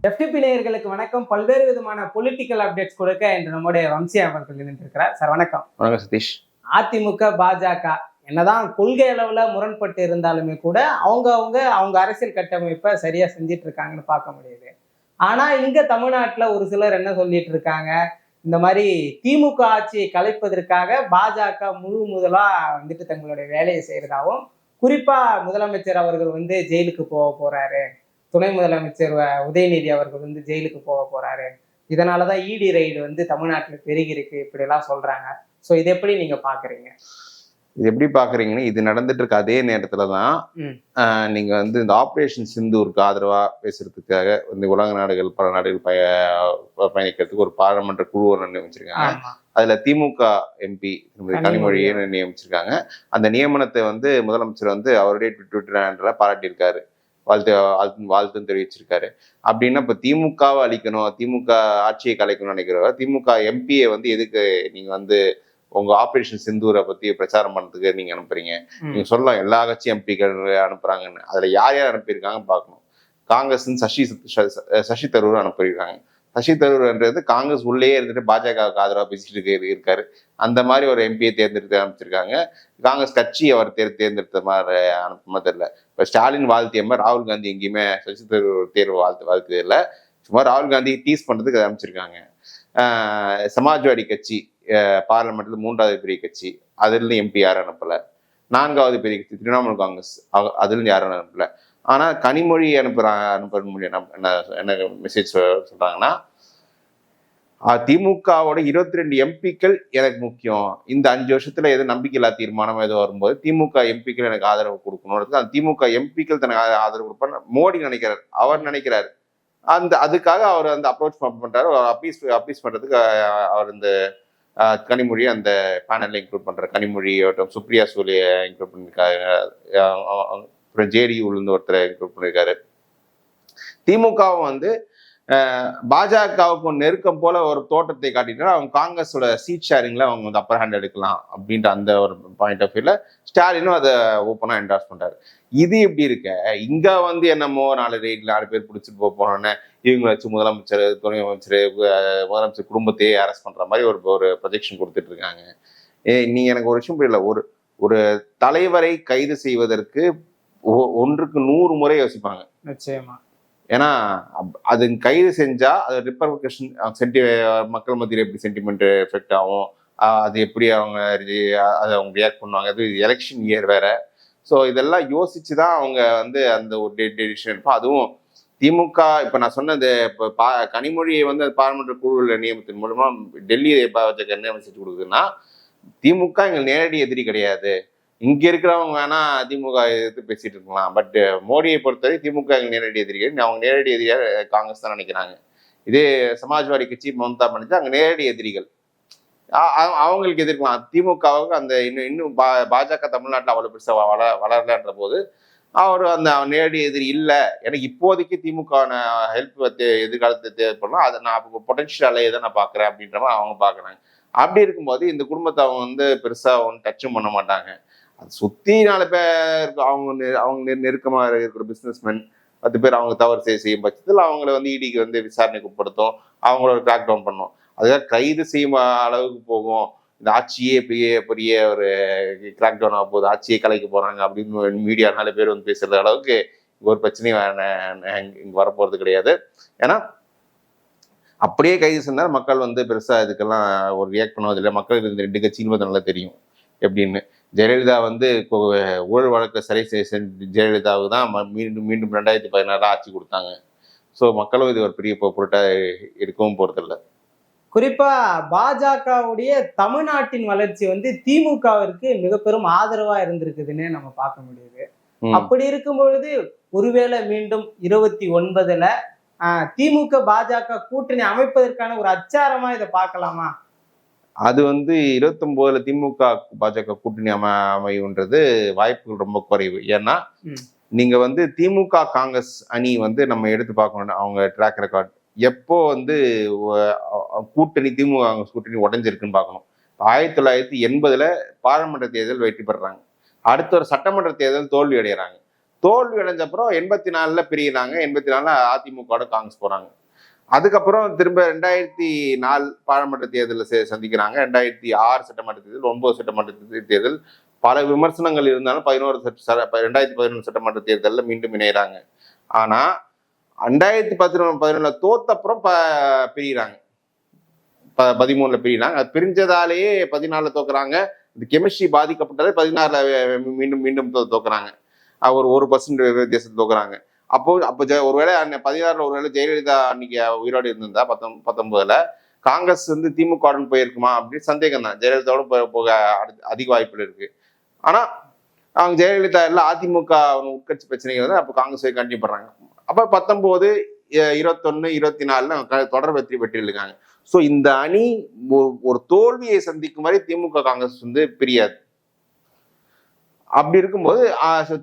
FTP நேயர்களுக்கு வணக்கம். பல்வேறு விதமான பொலிட்டிக்கல் அப்டேட்ஸ் கொடுக்க இன்று நம்முடைய வம்சி அவர்கள் இணைந்திருக்கிறார். சார் வணக்கம். வணக்கம் சதீஷ். அதிமுக பாஜக என்னதான் கொள்கை அளவுல முரண்பட்டு இருந்தாலுமே கூட அவங்க அரசியல் கட்டமைப்பை சரியா செஞ்சிட்டு இருக்காங்கன்னு பார்க்க முடியுது. ஆனா இங்க தமிழ்நாட்டுல ஒரு சிலர் என்ன சொல்லிட்டு இருக்காங்க, இந்த மாதிரி திமுக ஆட்சியை கலைப்பதற்காக பாஜக முழு முதலா தங்களுடைய வேலையை செய்யறதாகவும், குறிப்பா முதலமைச்சர் அவர்கள் ஜெயிலுக்கு போறாரு, துணை முதலமைச்சர் உதயநிதி அவர்கள் ஜெயிலுக்கு போறாரு, இதனாலதான் இடி ரைடு தமிழ்நாட்டுல பெருகி இருக்கு, இப்படி எல்லாம் சொல்றாங்க. சோ இதை எப்படி நீங்க பாக்குறீங்க? இது எப்படி பாக்குறீங்கன்னு, இது நடந்துட்டு இருக்க அதே நேரத்துலதான் நீங்க இந்த ஆபரேஷன் சிந்தூருக்கு ஆதரவா பேசுறதுக்காக உலக நாடுகள் பல நாடுகள் பயணிக்கிறதுக்கு ஒரு பாராளுமன்ற குழு நியமிச்சிருக்காங்க. அதுல திமுக எம்பி கனிமொழியை நியமிச்சிருக்காங்க. அந்த நியமனத்தை முதலமைச்சர் அவருடைய ட்விட்டர் ஹேண்டில் பாராட்டியிருக்காரு, வாழ்த்துன்னு தெரிவிச்சிருக்காரு. அப்படின்னா இப்ப திமுகவை அழிக்கணும், திமுக ஆட்சியை கலைக்கணும்னு நினைக்கிறவர் திமுக எம்பியை எதுக்கு நீங்க உங்க ஆபரேஷன் சிந்தூரை பத்தி பிரச்சாரம் பண்றதுக்கு நீங்க அனுப்புறீங்க? நீங்க சொல்லலாம் எல்லா கட்சி எம்பிக்கள் அனுப்புறாங்கன்னு. அதுல யார் யார் அனுப்பியிருக்காங்க பார்க்கணும். காங்கிரஸ் சசி தரூர் அனுப்பியிருக்காங்க. சசி தரூர்ன்றது காங்கிரஸ் உள்ளே இருந்துட்டு பாஜகவுக்கு ஆதரவா பேசிட்டு இருக்காரு. அந்த மாதிரி ஒரு எம்பியை தேர்ந்தெடுத்து அனுப்பிச்சிருக்காங்க. காங்கிரஸ் கட்சி அவர் தேர்ந்தெடுத்த மாதிரி அனுப்ப தெரியல. இப்ப ஸ்டாலின் வாழ்த்திய மாதிரி ராகுல் காந்தி எங்கேயுமே சசி தரூர் தேர்வு வாழ்த்து இல்லை. சும்மா ராகுல் காந்தி டீஸ் பண்றதுக்கு அனுப்பிச்சிருக்காங்க. சமாஜ்வாடி கட்சி பார்லிமெண்ட்ல 3வது பெரிய கட்சி, அதுல இருந்து எம்பி யாரும் அனுப்பல. 4வது பெரிய கட்சி திரிணாமுல் காங்கிரஸ், அதுல இருந்து யாரும் அனுப்பல. ஆனா கனிமொழி அனுப்ப முடியும். என்ன மெசேஜ் சொல்றாங்கன்னா, திமுகவோட 22 எம்பிக்கள் எனக்கு முக்கியம். இந்த 5 வருஷத்துல எது நம்பிக்கையில்லா தீர்மானம் ஏதோ வரும்போது திமுக எம்பிக்கள் எனக்கு ஆதரவு கொடுக்கணும். அந்த திமுக எம்பிக்கள் தனக்கு ஆதரவு கொடுப்பான்னு மோடி நினைக்கிறார், அவர் நினைக்கிறாரு. அதுக்காக அவர் அப்ரோச் பண்றாரு. அப்பீஸ் பண்றதுக்கு அவர் கனிமொழி அந்த பேனல்ல இன்க்ளூட் பண்ற கனிமொழி சுப்ரியா சூலிய இன்க்ளூட் பண்ணிருக்காரு. அப்புறம் ஜேடியூல இருந்து ஒருத்தரை இன்க்ளூட் பண்ணிருக்காரு. திமுகவும் பாஜகவுக்கு நெருக்கம் போல ஒரு தோட்டத்தை காட்டிட்டா அவங்க காங்கிரஸோட சீட் ஷேரிங்ல அவங்க அப்பர் ஹேண்ட் எடுக்கலாம் அப்படின்ற அந்த ஒரு பாயிண்ட் ஆஃப் வியூல ஸ்டாலினும் அதை ஓப்பனா என்டார்ஸ் பண்றாரு. இது எப்படி இருக்க, இங்க என்னமோ 4 பேர் பிடிச்சிட்டு போனோன்னே இவங்களை வச்சு முதலமைச்சர், துணை முதலமைச்சர் குடும்பத்தையே அரெஸ்ட் பண்ற மாதிரி ஒரு ப்ரொஜெக்ஷன் கொடுத்துட்டு இருக்காங்க. நீ எனக்கு ஒரு விஷயம் புரியல. ஒரு தலைவரை கைது செய்வதற்கு 1க்கு 100 முறை யோசிப்பாங்க. நிச்சயமா. ஏன்னா அது கைது செஞ்சா அது ரிப்பர்கஷன் மக்கள் மத்தியில் எப்படி சென்டிமெண்ட் எஃபெக்ட் ஆகும், அது எப்படி அதை அவங்க ரியாக்ட் பண்ணுவாங்க. அது எலெக்ஷன் இயர் வேற. ஸோ இதெல்லாம் யோசிச்சுதான் அவங்க அந்த ஒரு டெசிஷன் எடுப்போம். அதுவும் திமுக இப்ப நான் சொன்னது இப்போ கனிமொழியை பாராளுமன்ற குழுவில் நியமனத்தின் மூலமா டெல்லி பாஜக என்ன மெசேஜ் கொடுக்குதுன்னா, திமுக எங்கள் நேரடி எதிரி கிடையாது, இங்க இருக்கிறவங்க வேணா திமுக எதிர்த்து பேசிட்டு இருக்கலாம், பட் மோடியை பொறுத்தவரை திமுக எங்க நேரடி எதிரிகள், அவங்க நேரடி எதிரியா காங்கிரஸ் தான் நினைக்கிறாங்க. இதே சமாஜ்வாடி கட்சி மம்தா பண்ணிட்டு அங்க நேரடி எதிரிகள், அவங்களுக்கு எதிர்க்கலாம். திமுகவுக்கு இன்னும் பாஜக தமிழ்நாட்டில் அவ்வளவு பெருசா வளரலன்ற போது அவர் நேரடி எதிரி இல்லை, எனக்கு இப்போதைக்கு திமுக ஹெல்ப் எதிர்காலத்தை தேவைப்படலாம், அதை நான் பொட்டன்ஷியல் எதை நான் பாக்குறேன் அப்படின்ற மாதிரி அவங்க பாக்குறாங்க. அப்படி இருக்கும்போது இந்த குடும்பத்தை அவங்க பெருசா டச்சும் பண்ண மாட்டாங்க. அது சுத்தி 4 பேர் அவங்க நெருக்கமா இருக்கிற பிசினஸ்மேன் 10 பேர் அவங்க தவறு செய்யும் பட்சத்தில் அவங்கள இடிக்கு விசாரணைக்கு உட்படுத்தும், அவங்களோட கிராக் டவுன் பண்ணும். அதுக்காக கைது செய்யும் அளவுக்கு போகும், இந்த ஆட்சியே பெரிய ஒரு கிராக் டவுன் ஆக போகுது, ஆட்சியை கலைக்க போறாங்க அப்படின்னு மீடியா 4 பேர் பேசுற அளவுக்கு ஒரு பிரச்சனையும் இங்க வரப்போறது கிடையாது. ஏன்னா அப்படியே கைது செஞ்சால் மக்கள் பெருசா இதுக்கெல்லாம் ஒரு ரியாக்ட் பண்ணுவதில்லை. மக்களுக்கு இந்த 2 கட்சியும் நல்லா தெரியும் எப்படின்னு. ஜெயலலிதா ஊழல் வழக்கு சரி செஞ்ச ஜெயலலிதாவுக்கு தான் மீண்டும் 2016 ஆட்சி கொடுத்தாங்க. ஸோ மக்களும் இது ஒரு பெரிய பொருட்டா இருக்கவும் போறதில்லை. குறிப்பா பாஜகவுடைய தமிழ்நாட்டின் வளர்ச்சி திமுகவிற்கு மிக பெரும் ஆதரவா இருந்திருக்குதுன்னு நம்ம பார்க்க முடியுது. அப்படி இருக்கும் பொழுது ஒருவேளை மீண்டும் 29ல திமுக பாஜக கூட்டணி அமைப்பதற்கான ஒரு அச்சாரமா இதை பார்க்கலாமா? அது 29ல திமுக பாஜக கூட்டணி அமையுன்றது வாய்ப்புகள் ரொம்ப குறைவு. ஏன்னா நீங்க திமுக காங்கிரஸ் அணி நம்ம எடுத்து பார்க்கணும். அவங்க ட்ராக் ரெக்கார்ட் எப்போ கூட்டணி திமுக காங்கிரஸ் கூட்டணி உடஞ்சிருக்குன்னு பார்க்கணும். 1980ல பாராளுமன்ற தேர்தல் வெற்றி பெறாங்க, அடுத்த ஒரு சட்டமன்ற தேர்தல் தோல்வி அடைகிறாங்க. தோல்வி அடைஞ்ச அப்புறம் 84 பிரியினாங்க. 84 அதிமுக காங்கிரஸ் போறாங்க. அதுக்கப்புறம் திரும்ப 2004 பாராளுமன்ற தேர்தலில் சந்திக்கிறாங்க. 2006 சட்டமன்ற தேர்தல், 9 சட்டமன்ற தேர்தல், பல விமர்சனங்கள் இருந்தாலும் 2011 சட்டமன்ற தேர்தலில் மீண்டும் இணைகிறாங்க. ஆனா 2011 தோத்தப்புறம் பிரிகிறாங்க. 13 பிரிகிறாங்க. அது பிரிஞ்சதாலேயே 14 தோக்குறாங்க. இந்த கெமிஸ்ட்ரி பாதிக்கப்பட்டதை 16 மீண்டும் தோக்குறாங்க. ஒரு 1% வித்தியாசத்தை தோக்குறாங்க. அப்போ ஒருவேளை 16 ஒருவேளை ஜெயலலிதா அன்னைக்கு உயிரோடு இருந்திருந்தா 19 காங்கிரஸ் திமுக போயிருக்குமா அப்படின்னு சந்தேகம் தான். ஜெயலலிதாவோட போக அதிக வாய்ப்புகள் இருக்கு. ஆனா அவங்க ஜெயலலிதா இல்ல, அதிமுக உட்கட்சி பிரச்சனைகள் அப்போ காங்கிரஸ் கண்டினியூ பண்றாங்க. அப்ப 19, 21, 24 தொடர் வெற்றி பெற்றிருக்காங்க. ஸோ இந்த அணி ஒரு தோல்வியை சந்திக்கும் வரை திமுக காங்கிரஸ் பிரியாது. அப்படி இருக்கும்போது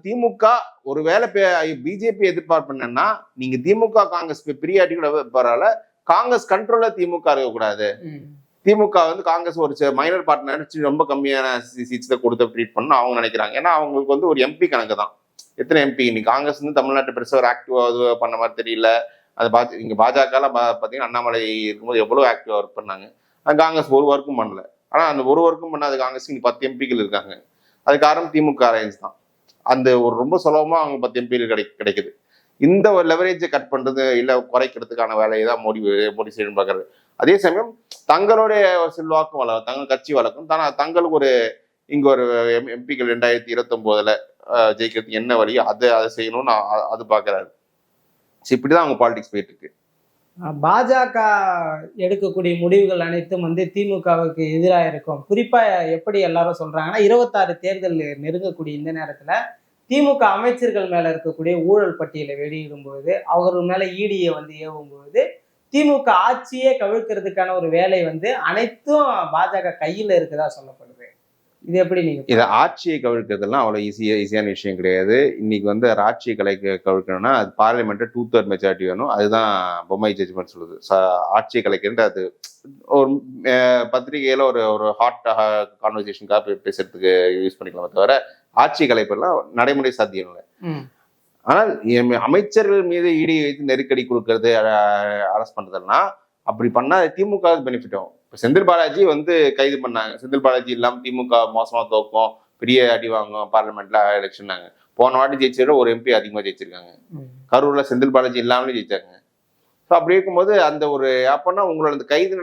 திமுக ஒருவேளை பிஜேபி எதிர்பார்ப்பு என்னன்னா, நீங்க திமுக காங்கிரஸ் பிரியாட்டி கூட பரவாயில்ல, காங்கிரஸ் கண்ட்ரோல்ல திமுக இருக்கக்கூடாது. திமுக காங்கிரஸ் ஒரு மைனர் பார்ட்னர் ரொம்ப கம்மியான சீட்ஸ் கொடுத்து ட்ரீட் பண்ணணும் அவங்க நினைக்கிறாங்க. ஏன்னா அவங்களுக்கு ஒரு எம்பி கணக்கு தான். எத்தனை எம்பி இன்னைக்கு காங்கிரஸ் தமிழ்நாட்டு பெருசாக ஒரு ஆக்டிவா பண்ண மாதிரி தெரியல. அது இங்க பாஜக பாத்தீங்கன்னா அண்ணாமலை இருக்கும்போது எவ்வளவு ஆக்டிவா ஒர்க் பண்ணாங்க. காங்கிரஸ் ஒரு ஒர்க்கும் பண்ணல. ஆனா அந்த ஒரு ஒர்க்கும் பண்ணாத காங்கிரஸ் இங்க 10 எம்பிக்கள் இருக்காங்க. அது காரணம் திமுக அலையன்ஸ் தான். அந்த ஒரு ரொம்ப சுலபமா அவங்க 10 எம்பிகள் கிடைக்குது. இந்த ஒரு லெவரேஜை கட் பண்றது இல்ல குறைக்கிறதுக்கான வேலையை தான் மோடி செய்யணும் பார்க்கறது. அதே சமயம் தங்களுடைய செல்வாக்கும் வளர்க்கும், தங்கள் கட்சி வளர்க்கும், தங்களுக்கு இங்க ஒரு எம்பிக்கள் 2029 ஜெயிக்கிறதுக்கு என்ன வழியோ அதை செய்யணும்னு அது பாக்குறாரு. இப்படிதான் அவங்க பாலிடிக்ஸ் போயிட்டு இருக்கு. பாஜக எடுக்கக்கூடிய முடிவுகள் அனைத்தும் திமுகவுக்கு எதிராக இருக்கும். குறிப்பா எப்படி எல்லாரும் சொல்றாங்கன்னா, 26 தேர்தல் நெருங்கக்கூடிய இந்த நேரத்துல திமுக அமைச்சர்கள் மேல இருக்கக்கூடிய ஊழல் பட்டியலை வெளியிடும் பொழுது, அவர்கள் மேல ஈடியை ஏவும் பொழுது, திமுக ஆட்சியே கவிழ்க்கிறதுக்கான ஒரு வேலை அனைத்தும் பாஜக கையில இருக்குதா சொல்லப்படுது. இது எப்படி நீங்க இதை ஆட்சியை கவிழ்க்கிறதுலாம் அவ்வளவு ஈஸியான விஷயம் கிடையாது. இன்னைக்கு ஆட்சியை கவிழ்க்கணும்னா அது பார்லிமெண்ட்ல 2/3 மெஜாரிட்டி வேணும். அதுதான் பொம்மை ஜட்ஜ்மெண்ட் சொல்லுது. ஆட்சியை கலைக்கிறது அது ஒரு பத்திரிகையில ஒரு ஹாட் கான்வர்சேஷனுக்காக பேசுறதுக்கு யூஸ் பண்ணிக்கலாமே தவிர ஆட்சி கலைப்பெல்லாம் நடைமுறை சாத்தியம் இல்லை. ஆனால் அமைச்சர்கள் மீது ஈடி வைத்து நெருக்கடி கொடுக்கறது, அரெஸ்ட் பண்றதுன்னா அப்படி பண்ணா திமுக பெனிஃபிட் ஆகும். இப்போ செந்தில் பாலாஜி கைது பண்ணாங்க. செந்தில் பாலாஜி இல்லாமல் திமுக மோசமா தோக்கும், பெரிய அடி வாங்கும் பார்லிமெண்ட்ல எலெக்ஷன்னாங்க. போன வாட்டி ஜெயிச்சத ஒரு எம்பி அதிகமா ஜெயிச்சிருக்காங்க. கரூர்ல செந்தில் பாலாஜி இல்லாமலே ஜெயிச்சாங்க. ஸோ அப்படி இருக்கும்போது அந்த அப்பன்னா உங்களோட அந்த கைது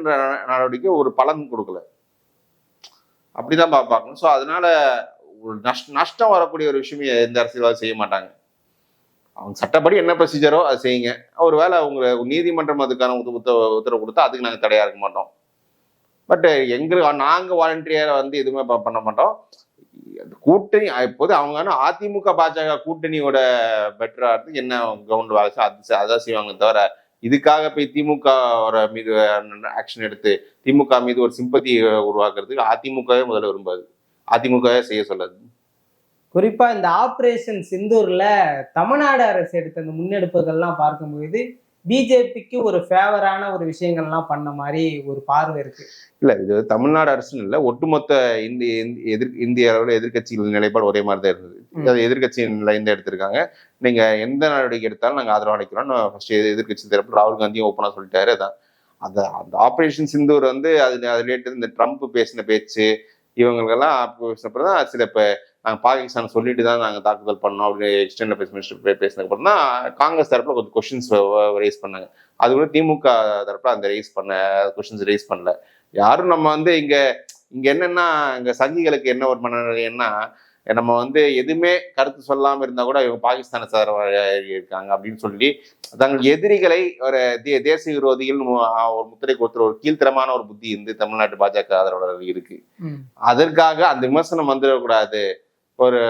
நடவடிக்கை ஒரு பலன் கொடுக்கல. அப்படிதான் பார்க்கணும். ஸோ அதனால ஒரு நஷ்டம் வரக்கூடிய ஒரு விஷயம் எந்த அரசியல்வாதி செய்ய மாட்டாங்க. அவங்க சட்டப்படி என்ன ப்ரொசீஜரோ அதை செய்யுங்க. ஒருவேளை அவங்க நீதிமன்றம் அதுக்கான உத்தரவு கொடுத்தா அதுக்கு நாங்கள் தடையா இருக்க மாட்டோம். பட் நாங்க வாலண்டியரா எதுவுமே பண்ண மாட்டோம். கூட்டணி இப்போது அவங்க அதிமுக பாஜக கூட்டணியோட பெட்டரா இருக்கு என்ன கவர்மெண்ட் வேலை அதான் செய்வாங்க தவிர இதுக்காக போய் திமுக மீது ஆக்ஷன் எடுத்து திமுக மீது ஒரு சிம்பத்தி உருவாக்குறதுக்கு அதிமுகவே முதல்ல விரும்பாது. அதிமுகவே செய்ய சொல்லாது. குறிப்பா இந்த ஆபரேஷன் சிந்தூர்ல தமிழ்நாடு அரசு எடுத்த அந்த முன்னெடுப்புகள்லாம் பார்க்கும்போது பிஜேபிக்கு ஒரு ஃபேவரான ஒரு விஷயங்கள்லாம் பண்ண மாதிரி ஒரு பார்வை இருக்கு. இல்ல இது தமிழ்நாடு அரசுன்னு இல்ல, ஒட்டுமொத்த இந்திய அளவில் எதிர்கட்சிகள் நிலைப்பாடு ஒரே மாதிரி தான் இருந்தது. எதிர்கட்சியின் லைன் தான் எடுத்திருக்காங்க. நீங்க எந்த நடவடிக்கை எடுத்தாலும் நாங்க ஆதரவு அளிக்கிறோம்னு ஃபர்ஸ்ட் எதிர்கட்சி தரப்பு ராகுல் காந்தியும் ஓப்பனா சொல்லிட்டாரு. அதான் அந்த ஆபரேஷன் சிந்தூர் அது ரிலேட்டட் இந்த ட்ரம்ப் பேசின பேச்சு இவங்களுக்கெல்லாம் பேசினப்பறம் தான் சில இப்போ நாங்கள் பாகிஸ்தான் சொல்லிட்டு தான் நாங்கள் தாக்குதல் பண்ணோம் அப்படின்னு எக்ஸ்டர்னல் அஃபேர்ஸ் மினிஸ்டர் பேசினதுக்கப்புறம் தான் காங்கிரஸ் தரப்புல கொஞ்சம் கொஸ்டின்ஸ் ரைஸ் பண்ணாங்க. அது கூட திமுக தரப்புல அந்த கொஸ்டின்ஸ் ரைஸ் பண்ணல. யாரும் நம்ம இங்க என்னன்னா இங்க சங்கிகளுக்கு என்ன ஒரு மனநிலைன்னா நம்ம எதுவுமே கருத்து சொல்லாம இருந்தா கூட இவங்க பாகிஸ்தான சார்பாக இருக்காங்க அப்படின்னு சொல்லி தங்கள் எதிரிகளை ஒரு தேசிய விரோதிகள் ஒரு முத்திரை கொடுத்துற ஒரு கீழ்த்தரமான ஒரு புத்தி தமிழ்நாட்டு பாஜக ஆதரவாளர்கள் இருக்கு. அதற்காக அந்த விமர்சனம் வந்துடக்கூடாது, ஒரு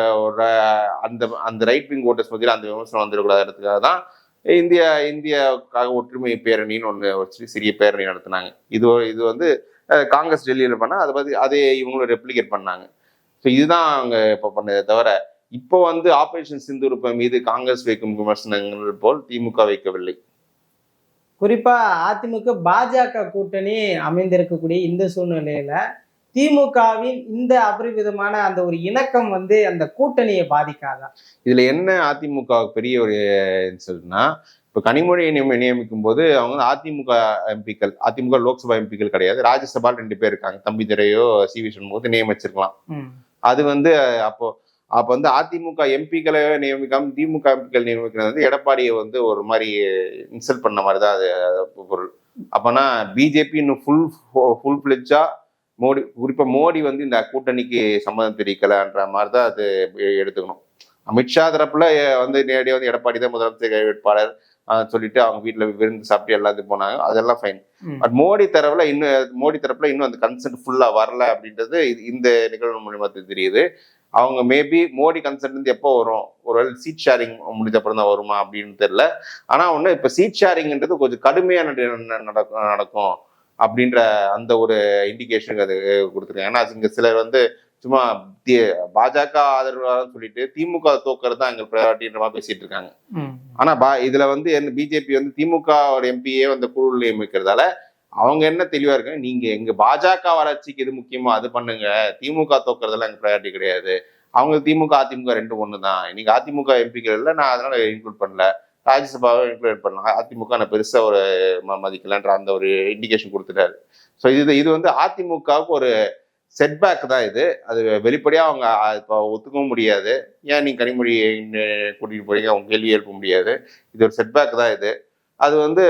அந்த ரைட் விங் ஓட்டர்ஸ் மத்தியில் அந்த விமர்சனம் வந்துடக்கூடாதுன்றதுக்காக தான் இந்தியாவுக்காக ஒற்றுமை பேரணின்னு ஒரு சிறிய பேரணி நடத்தினாங்க. இது காங்கிரஸ் டெல்லியில பண்ணா அதை பத்தி அதே இவங்களும் ரெப்ளிகேட் பண்ணாங்க. ஸோ இதுதான் அவங்க இப்போ பண்ணதை தவிர இப்போ ஆபரேஷன் சிந்தூர் மீது காங்கிரஸ் வைக்கும் விமர்சனங்கள் போல் திமுக வைக்கவில்லை. குறிப்பா அதிமுக பாஜக கூட்டணி அமைந்திருக்கக்கூடிய இந்த சூழ்நிலையில திமுகவின் இந்த அபரிவிதமான அந்த ஒரு இணக்கம் வந்து அந்த கூட்டணியை பாதிக்காதா? இதுல என்ன அதிமுக பெரிய ஒரு சொல்லுன்னா, இப்ப கனிமொழியை நியமிக்கும் போது அவங்க வந்து அதிமுக எம்பிக்கள், அதிமுக லோக்சபா எம்பிக்கள் கிடையாது, ராஜ்யசபால 2 பேர் இருக்காங்க, தம்பிதுரையோ சி.வி. சண்முகத்தை நியமிச்சிருக்கலாம். அது வந்து அப்போ வந்து அதிமுக எம்பிக்களை நியமிக்காம திமுக எம்பிக்கள் நியமிக்கிறது வந்து எடப்பாடியை வந்து ஒரு மாதிரி இன்சல்ட் பண்ண மாதிரி தான் அது பொருள். அப்பனா பிஜேபி இன்னும் ஃபுல் ஃபிளெட்ஜா மோடி, குறிப்பா மோடி வந்து இந்த கூட்டணிக்கு சம்மதம் தெரிவிக்கலன்ற மாதிரி தான் அது எடுத்துக்கணும். அமித்ஷா தரப்புல வந்து நேரடியாக வந்து எடப்பாடி தான் முதலமைச்சர் வேட்பாளர் சொல்லிட்டு அவங்க வீட்டுல விருந்து சாப்பிட்டு எல்லாத்தையும் போனாங்க, அதெல்லாம் ஃபைன். பட் மோடி தரப்புல இன்னும் அந்த கன்சென்ட் ஃபுல்லா வரல அப்படின்றது இந்த நிகழ்வு மூலியமா தெரியுது. அவங்க மேபி மோடி கன்சென்ட் வந்து எப்போ வரும், ஒருவேளை சீட் ஷேரிங் முடிஞ்ச அப்புறம் தான் வருமா அப்படின்னு தெரியல. ஆனா ஒண்ணு, இப்ப சீட் ஷேரிங்ன்றது கொஞ்சம் கடுமையா நடக்கும் அப்படின்ற அந்த ஒரு இண்டிகேஷன் அது கொடுத்துருக்காங்க. ஏன்னா இங்க சிலர் வந்து சும்மா பாஜக ஆதரவாளர் சொல்லிட்டு திமுக தோக்கிறது தான் எங்க ப்ரையாரிட்டின்ற மாதிரி பேசிட்டு இருக்காங்க. ஆனா இதுல வந்து பிஜேபி வந்து திமுக எம்பியே வந்து குழு நியமிக்கிறதால அவங்க என்ன தெளிவா இருக்காங்க, நீங்க எங்க பாஜக வளர்ச்சிக்கு எது முக்கியமோ அது பண்ணுங்க, திமுக தோக்கிறதெல்லாம் எங்க ப்ரையாரிட்டி கிடையாது. அவங்க திமுக அதிமுக 2 ஒண்ணு தான். நீங்க அதிமுக எம்பிக்கள் இல்லை, நான் அதனால இன்க்ளூட் பண்ணல, ராஜ்யசபாவை இன்க்ளூட் பண்ணலாம், அதிமுக நான் பெருசா ஒரு மதிக்கலன்ற அந்த ஒரு இண்டிகேஷன் கொடுத்துட்டாரு. ஸோ இது வந்து அதிமுகவுக்கு ஒரு செட்பேக் தான் இது. அது வெளிப்படையா அவங்க இப்போ ஒத்துக்கவும் முடியாது. ஏன் நீங்க கனிமொழி கூட்டிட்டு போறீங்க, அவங்க கேள்வி எழுப்ப முடியாது. இது ஒரு செட்பேக் தான் இது. அது வந்து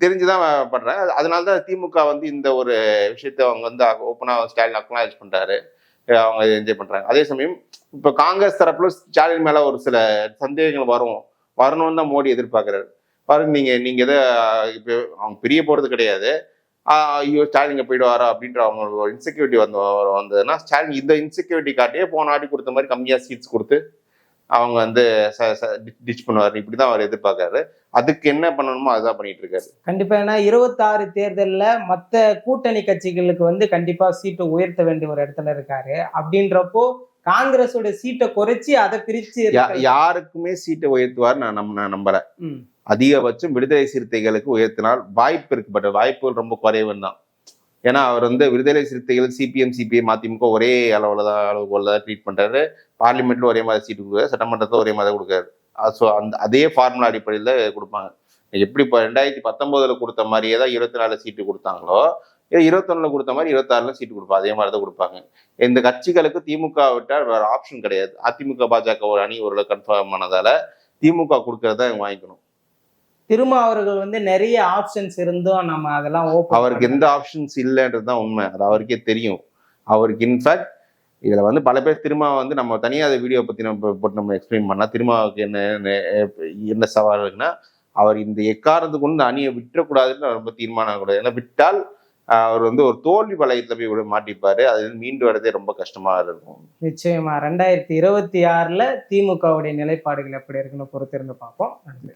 தெரிஞ்சுதான் பண்றாங்க. அதனாலதான் திமுக வந்து இந்த ஒரு விஷயத்த அவங்க வந்து ஓப்பனா ஸ்டாலின் அக்னாலேஜ் பண்றாரு, அவங்க என்ஜாய் பண்றாங்க. அதே சமயம் இப்ப காங்கிரஸ் தரப்புல ஸ்டாலின் மேல ஒரு சில சந்தேகங்கள் வரணும்னு தான் மோடி எதிர்பார்க்கிறாரு. பாருங்க, நீங்க எதை இப்ப அவங்க பிரிய போறது கிடையாது, ஐயோ ஸ்டாலின் இங்க போயிடுவாரா அப்படின்ற அவங்க இன்செக்யூரிட்டி வந்ததுன்னா, ஸ்டாலின் இந்த இன்செக்யூரிட்டி காட்டியே போன ஆடி கொடுத்த மாதிரி கம்மியா சீட்ஸ் கொடுத்து அவங்க வந்து டிச் பண்ணுவாரு. இப்படிதான் அவர் எதிர்பார்க்காரு. அதுக்கு என்ன பண்ணணுமோ அதுதான் பண்ணிட்டு இருக்காரு. கண்டிப்பா. ஏன்னா 26 தேர்தல்ல மத்த கூட்டணி கட்சிகளுக்கு வந்து கண்டிப்பா சீட்டை உயர்த்த வேண்டிய ஒரு இடத்துல இருக்காரு. அப்படின்றப்போ காங்கிரஸோட சீட்டை குறைச்சி அதை பிரிச்சு யாருக்குமே சீட்டை உயர்த்துவார் நான் நம்பல. அதிகபட்சம் விடுதலை சிறுத்தைகளுக்கு உயர்த்தினால் வாய்ப்பு இருக்கு, பட் வாய்ப்புகள் ரொம்ப குறைவுன்னு தான். ஏன்னா அவர் வந்து விடுதலை சிறுத்தைகள், சிபிஎம் அதிமுக ஒரே அளவுகோல தான் ட்ரீட் பண்றாரு. பார்லிமெண்ட்ல ஒரே மாதிரி சீட்டு கொடுக்காரு, சட்டமன்றத்துல ஒரே மாதிரி கொடுக்காரு. ஸோ அதே ஃபார்முலா அடிப்படையில் கொடுப்பாங்க. எப்படி இப்போ 2019 கொடுத்த மாதிரியே தான் 24 சீட்டு கொடுத்தாங்களோ, 21 கொடுத்த மாதிரி 26 சீட்டு கொடுப்பாங்க, அதே மாதிரி தான் கொடுப்பாங்க. இந்த கட்சிகளுக்கு திமுக விட்டால் வேற ஆப்ஷன் கிடையாது. அதிமுக பாஜக ஒரு அணி ஒரு கன்ஃபார்ம் ஆனதால திமுக கொடுக்கறத வாங்கிக்கணும். அவர்கள் வந்து நிறைய ஆப்ஷன்ஸ் இருந்தும் நம்ம அதெல்லாம் அவருக்கு எந்த ஆப்ஷன்ஸ் இல்லைன்றதுதான் உண்மை. அது அவருக்கே தெரியும். அவருக்கு இன்ஃபேக்ட் இதுல வந்து பல பேர் வந்து நம்ம தனியாக அதை வீடியோ பத்தி நம்ம எக்ஸ்பிளைன் பண்ணா, திருமாவுக்கு என்ன சவால் இருக்குன்னா, அவர் இந்த எக்காரணத்துக்கு கொண்டு அணியை விட்டுறக்கூடாதுன்னு ரொம்ப தீர்மானம் கூடாது. ஏன்னா விட்டால் அவர் வந்து ஒரு தோல்வி வளையத்துல போய் மாட்டிப்பாரு. அது மீண்டு வரதே ரொம்ப கஷ்டமா இருக்கும். நிச்சயமா 2026ல திமுகவுடைய நிலைப்பாடுகள் எப்படி இருக்குன்னு பொறுத்திருந்து பார்ப்போம். நன்றி.